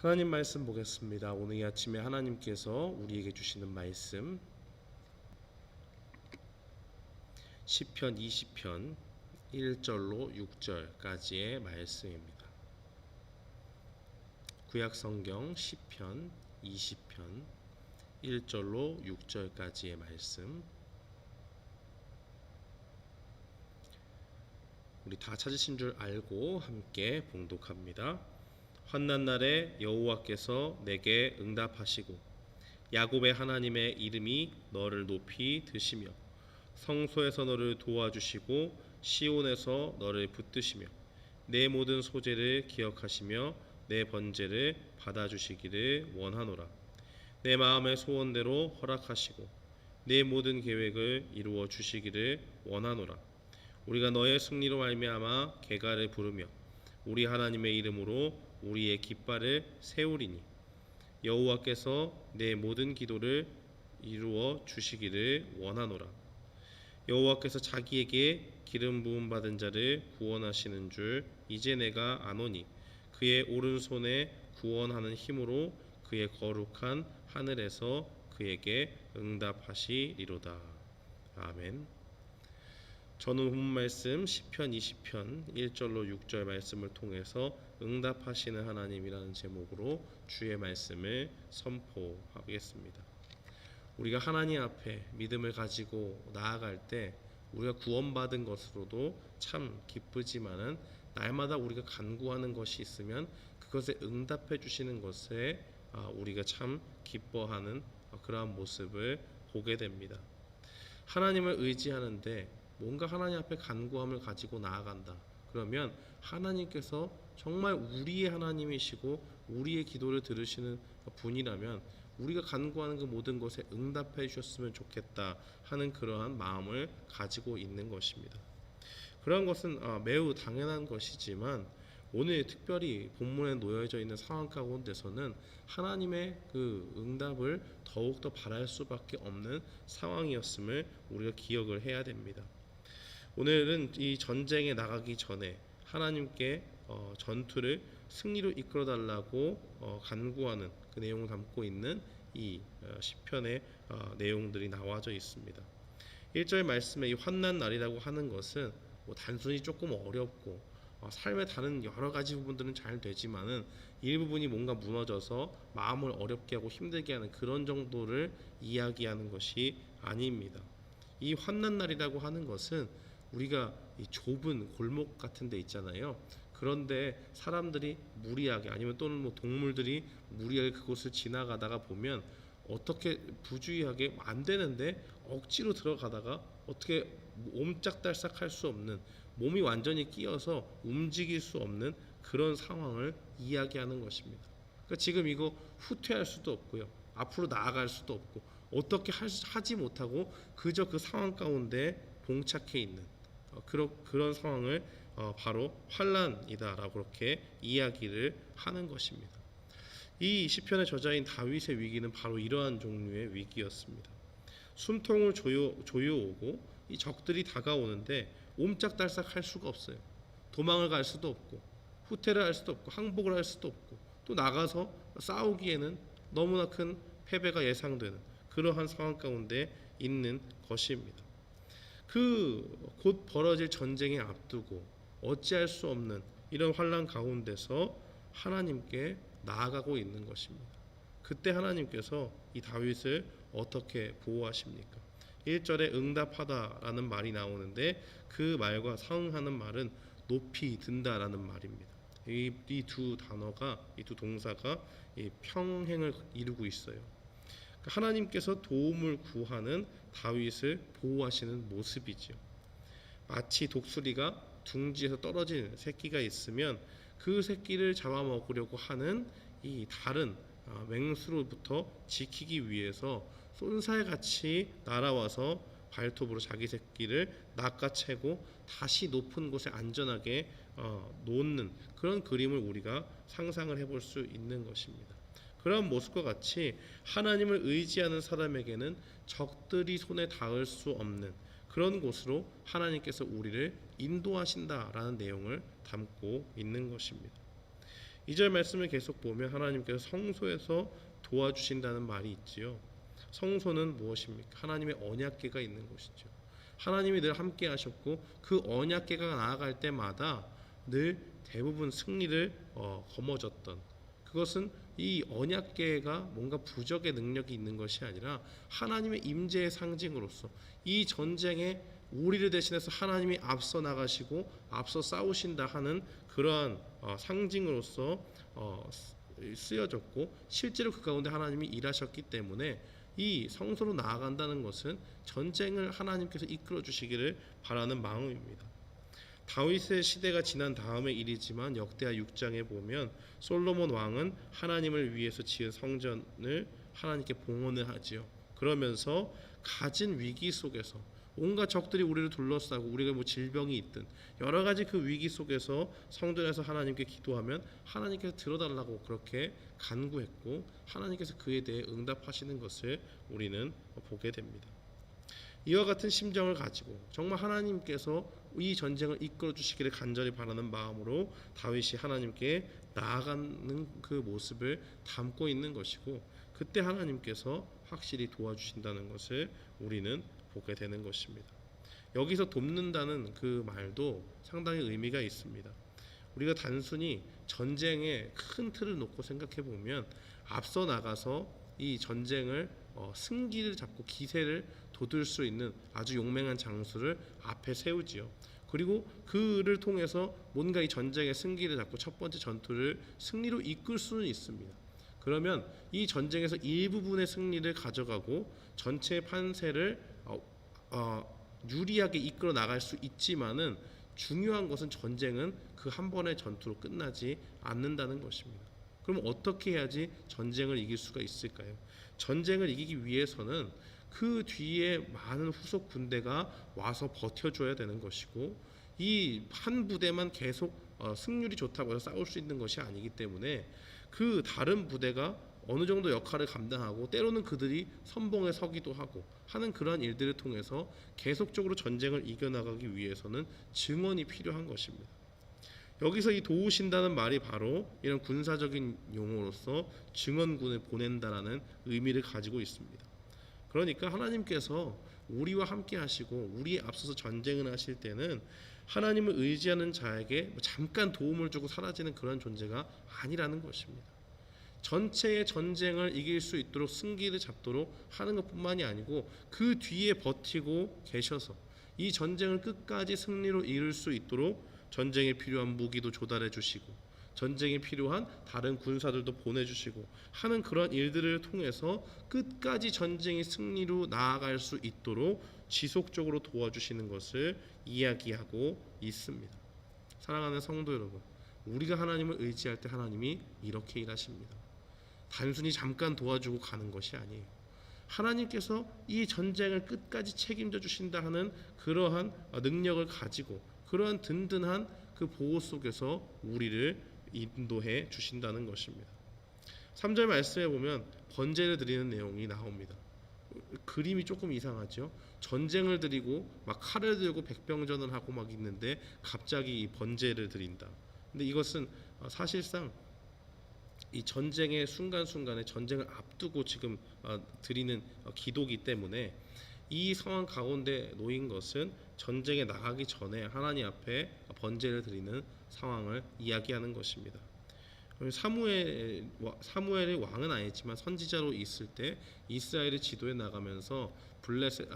하나님 말씀 보겠습니다. 오늘 이 아침에 하나님께서 우리에게 주시는 말씀 시편 20편 1절로 6절까지의 말씀입니다. 구약성경 시편 20편 1절로 6절까지의 말씀, 우리 다 찾으신 줄 알고 함께 봉독합니다. 환난 날에 여호와께서 내게 응답하시고 야곱의 하나님의 이름이 너를 높이 드시며 성소에서 너를 도와주시고 시온에서 너를 붙드시며 내 모든 소재를 기억하시며 내 번제를 받아주시기를 원하노라. 내 마음의 소원대로 허락하시고 내 모든 계획을 이루어 주시기를 원하노라. 우리가 너의 승리로 말미암아 개가를 부르며 우리 하나님의 이름으로 우리의 깃발을 세우리니 여호와께서 내 모든 기도를 이루어 주시기를 원하노라. 여호와께서 자기에게 기름 부음 받은 자를 구원하시는 줄 이제 내가 아노니 그의 오른손에 구원하는 힘으로 그의 거룩한 하늘에서 그에게 응답하시리로다. 아멘. 저는 본 말씀 시편 20편 1절로 6절 말씀을 통해서 응답하시는 하나님이라는 제목으로 주의 말씀을 선포하겠습니다. 우리가 하나님 앞에 믿음을 가지고 나아갈 때 우리가 구원받은 것으로도 참 기쁘지만은 날마다 우리가 간구하는 것이 있으면 그것에 응답해 주시는 것에 우리가 참 기뻐하는 그러한 모습을 보게 됩니다. 하나님을 의지하는데 뭔가 하나님 앞에 간구함을 가지고 나아간다. 그러면 하나님께서 정말 우리의 하나님이시고 우리의 기도를 들으시는 분이라면 우리가 간구하는 그 모든 것에 응답해 주셨으면 좋겠다 하는 그러한 마음을 가지고 있는 것입니다. 그런 것은 매우 당연한 것이지만 오늘 특별히 본문에 놓여져 있는 상황 가운데서는 하나님의 그 응답을 더욱더 바랄 수밖에 없는 상황이었음을 우리가 기억을 해야 됩니다. 오늘은 이 전쟁에 나가기 전에 하나님께 전투를 승리로 이끌어달라고 간구하는 그 내용을 담고 있는 이 시편의 내용들이 나와져 있습니다. 1절 말씀에 이 환난 날이라고 하는 것은 단순히 조금 어렵고 삶의 다른 여러 가지 부분들은 잘 되지만은 일부분이 뭔가 무너져서 마음을 어렵게 하고 힘들게 하는 그런 정도를 이야기하는 것이 아닙니다. 이 환난 날이라고 하는 것은 우리가 이 좁은 골목 같은 데 있잖아요. 그런데 사람들이 무리하게 아니면 또는 동물들이 무리하게 그곳을 지나가다가 보면 어떻게 부주의하게 안 되는데 억지로 들어가다가 어떻게 옴짝달싹 할 수 없는, 몸이 완전히 끼어서 움직일 수 없는 그런 상황을 이야기하는 것입니다. 그러니까 지금 이거 후퇴할 수도 없고요, 앞으로 나아갈 수도 없고 어떻게 하지 못하고 그저 그 상황 가운데 봉착해 있는 그런 상황을 바로 환난이다라고 그렇게 이야기를 하는 것입니다. 이 시편의 저자인 다윗의 위기는 바로 이러한 종류의 위기였습니다. 숨통을 조여오고 이 적들이 다가오는데 옴짝달싹 할 수가 없어요. 도망을 갈 수도 없고 후퇴를 할 수도 없고 항복을 할 수도 없고 또 나가서 싸우기에는 너무나 큰 패배가 예상되는 그러한 상황 가운데 있는 것입니다. 그 곧 벌어질 전쟁에 앞두고 어찌할 수 없는 이런 환난 가운데서 하나님께 나아가고 있는 것입니다. 그때 하나님께서 이 다윗을 어떻게 보호하십니까? 1절에 응답하다라는 말이 나오는데 그 말과 상응하는 말은 높이 든다라는 말입니다. 이 두 단어가, 이 두 동사가 이 평행을 이루고 있어요. 하나님께서 도움을 구하는 다윗을 보호하시는 모습이지요. 마치 독수리가 둥지에서 떨어진 새끼가 있으면 그 새끼를 잡아먹으려고 하는 이 다른 맹수로부터 지키기 위해서 쏜살같이 날아와서 발톱으로 자기 새끼를 낚아채고 다시 높은 곳에 안전하게 놓는 그런 그림을 우리가 상상을 해볼 수 있는 것입니다. 그런 모습과 같이 하나님을 의지하는 사람에게는 적들이 손에 닿을 수 없는 그런 곳으로 하나님께서 우리를 인도하신다라는 내용을 담고 있는 것입니다. 2절 말씀을 계속 보면 하나님께서 성소에서 도와주신다는 말이 있지요. 성소는 무엇입니까? 하나님의 언약궤가 있는 곳이죠. 하나님이 늘 함께 하셨고 그 언약궤가 나아갈 때마다 늘 대부분 승리를 거머쥐었던, 그것은 이 언약궤가 뭔가 부적의 능력이 있는 것이 아니라 하나님의 임재의 상징으로서 이 전쟁에 우리를 대신해서 하나님이 앞서 나가시고 앞서 싸우신다 하는 그러한 상징으로서 쓰여졌고, 실제로 그 가운데 하나님이 일하셨기 때문에 이 성소로 나아간다는 것은 전쟁을 하나님께서 이끌어 주시기를 바라는 마음입니다. 다윗의 시대가 지난 다음의 일이지만 역대하 6장에 보면 솔로몬 왕은 하나님을 위해서 지은 성전을 하나님께 봉헌을 하지요. 그러면서 가진 위기 속에서 온갖 적들이 우리를 둘러싸고 우리가 뭐 질병이 있든 여러 가지 그 위기 속에서 성전에서 하나님께 기도하면 하나님께서 들어달라고 그렇게 간구했고 하나님께서 그에 대해 응답하시는 것을 우리는 보게 됩니다. 이와 같은 심정을 가지고 정말 하나님께서 이 전쟁을 이끌어 주시기를 간절히 바라는 마음으로 다윗이 하나님께 나아가는 그 모습을 담고 있는 것이고, 그때 하나님께서 확실히 도와주신다는 것을 우리는 보게 되는 것입니다. 여기서 돕는다는 그 말도 상당히 의미가 있습니다. 우리가 단순히 전쟁의 큰 틀을 놓고 생각해 보면 앞서 나가서 이 전쟁을 승기를 잡고 기세를 돋을 수 있는 아주 용맹한 장수를 앞에 세우지요. 그리고 그를 통해서 뭔가 이 전쟁의 승기를 잡고 첫 번째 전투를 승리로 이끌 수는 있습니다. 그러면 이 전쟁에서 일부분의 승리를 가져가고 전체 판세를 유리하게 이끌어 나갈 수 있지만은 중요한 것은 전쟁은 그 한 번의 전투로 끝나지 않는다는 것입니다. 그럼 어떻게 해야지 전쟁을 이길 수가 있을까요? 전쟁을 이기기 위해서는 그 뒤에 많은 후속 군대가 와서 버텨줘야 되는 것이고, 이 한 부대만 계속 승률이 좋다고 해서 싸울 수 있는 것이 아니기 때문에 그 다른 부대가 어느 정도 역할을 감당하고 때로는 그들이 선봉에 서기도 하고 하는 그러한 일들을 통해서 계속적으로 전쟁을 이겨나가기 위해서는 증언이 필요한 것입니다. 여기서 이 도우신다는 말이 바로 이런 군사적인 용어로서 증언군을 보낸다라는 의미를 가지고 있습니다. 그러니까 하나님께서 우리와 함께 하시고 우리에 앞서서 전쟁을 하실 때는 하나님을 의지하는 자에게 잠깐 도움을 주고 사라지는 그런 존재가 아니라는 것입니다. 전체의 전쟁을 이길 수 있도록 승기를 잡도록 하는 것뿐만이 아니고 그 뒤에 버티고 계셔서 이 전쟁을 끝까지 승리로 이룰 수 있도록 전쟁에 필요한 무기도 조달해 주시고 전쟁에 필요한 다른 군사들도 보내주시고 하는 그런 일들을 통해서 끝까지 전쟁이 승리로 나아갈 수 있도록 지속적으로 도와주시는 것을 이야기하고 있습니다. 사랑하는 성도 여러분, 우리가 하나님을 의지할 때 하나님이 이렇게 일하십니다. 단순히 잠깐 도와주고 가는 것이 아니에요. 하나님께서 이 전쟁을 끝까지 책임져 주신다 하는 그러한 능력을 가지고 그러한 든든한 그 보호 속에서 우리를 인도해 주신다는 것입니다. 3절 말씀에 보면 번제를 드리는 내용이 나옵니다. 그림이 조금 이상하죠. 전쟁을 드리고 막 칼을 들고 백병전을 하고 막 있는데 갑자기 이 번제를 드린다. 근데 이것은 사실상 이 전쟁의 순간순간에 전쟁을 앞두고 지금 드리는 기도이기 때문에 이 상황 가운데 놓인 것은 전쟁에 나가기 전에 하나님 앞에 번제를 드리는 상황을 이야기하는 것입니다. 사무엘이 왕은 아니지만 선지자로 있을 때 이스라엘을 지도해 나가면서 블레셋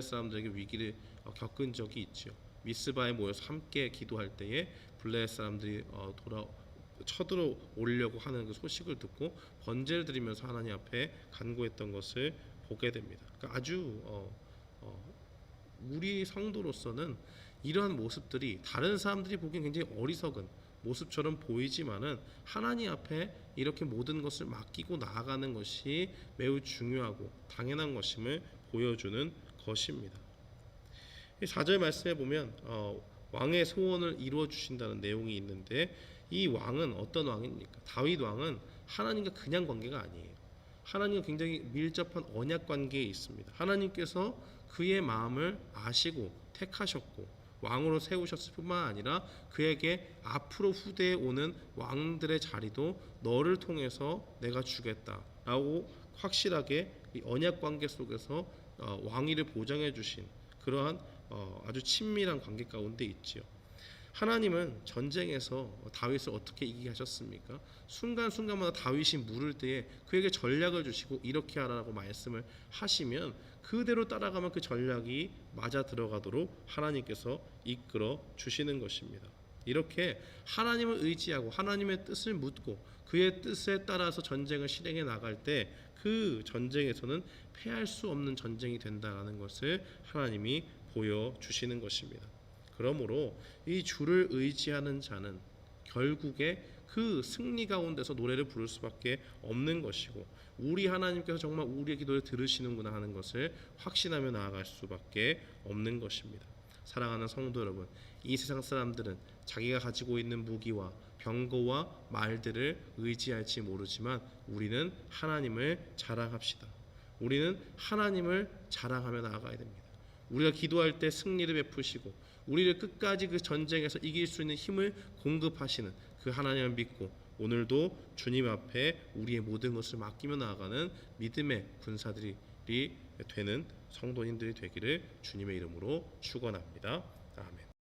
사람들에게 위기를 겪은 적이 있죠. 미스바에 모여서 함께 기도할 때에 블레셋 사람들이 쳐들어오려고 하는 그 소식을 듣고 번제를 드리면서 하나님 앞에 간구했던 것을 보게 됩니다. 그러니까 아주 우리 성도로서는 이러한 모습들이 다른 사람들이 보기엔 굉장히 어리석은 모습처럼 보이지만은 하나님 앞에 이렇게 모든 것을 맡기고 나아가는 것이 매우 중요하고 당연한 것임을 보여주는 것입니다. 4절 말씀에 보면 왕의 소원을 이루어 주신다는 내용이 있는데 이 왕은 어떤 왕입니까? 다윗 왕은 하나님과 그냥 관계가 아니에요. 하나님과 굉장히 밀접한 언약 관계에 있습니다. 하나님께서 그의 마음을 아시고 택하셨고 왕으로 세우셨을 뿐만 아니라 그에게 앞으로 후대에 오는 왕들의 자리도 너를 통해서 내가 주겠다라고 확실하게 이 언약 관계 속에서 왕위를 보장해 주신 그러한 아주 친밀한 관계 가운데 있지요. 하나님은 전쟁에서 다윗을 어떻게 이기게 하셨습니까? 순간순간마다 다윗이 물을 때에 그에게 전략을 주시고 이렇게 하라고 말씀을 하시면 그대로 따라가면 그 전략이 맞아 들어가도록 하나님께서 이끌어 주시는 것입니다. 이렇게 하나님을 의지하고 하나님의 뜻을 묻고 그의 뜻에 따라서 전쟁을 실행해 나갈 때 그 전쟁에서는 패할 수 없는 전쟁이 된다는 것을 하나님이 보여주시는 것입니다. 그러므로 이 주를 의지하는 자는 결국에 그 승리 가운데서 노래를 부를 수밖에 없는 것이고 우리 하나님께서 정말 우리의 기도를 들으시는구나 하는 것을 확신하며 나아갈 수밖에 없는 것입니다. 사랑하는 성도 여러분, 이 세상 사람들은 자기가 가지고 있는 무기와 병거와 말들을 의지할지 모르지만 우리는 하나님을 자랑합시다. 우리는 하나님을 자랑하며 나아가야 됩니다. 우리가 기도할 때 승리를 베푸시고 우리를 끝까지 그 전쟁에서 이길 수 있는 힘을 공급하시는 그 하나님을 믿고 오늘도 주님 앞에 우리의 모든 것을 맡기며 나아가는 믿음의 군사들이 되는 성도님들이 되기를 주님의 이름으로 축원합니다.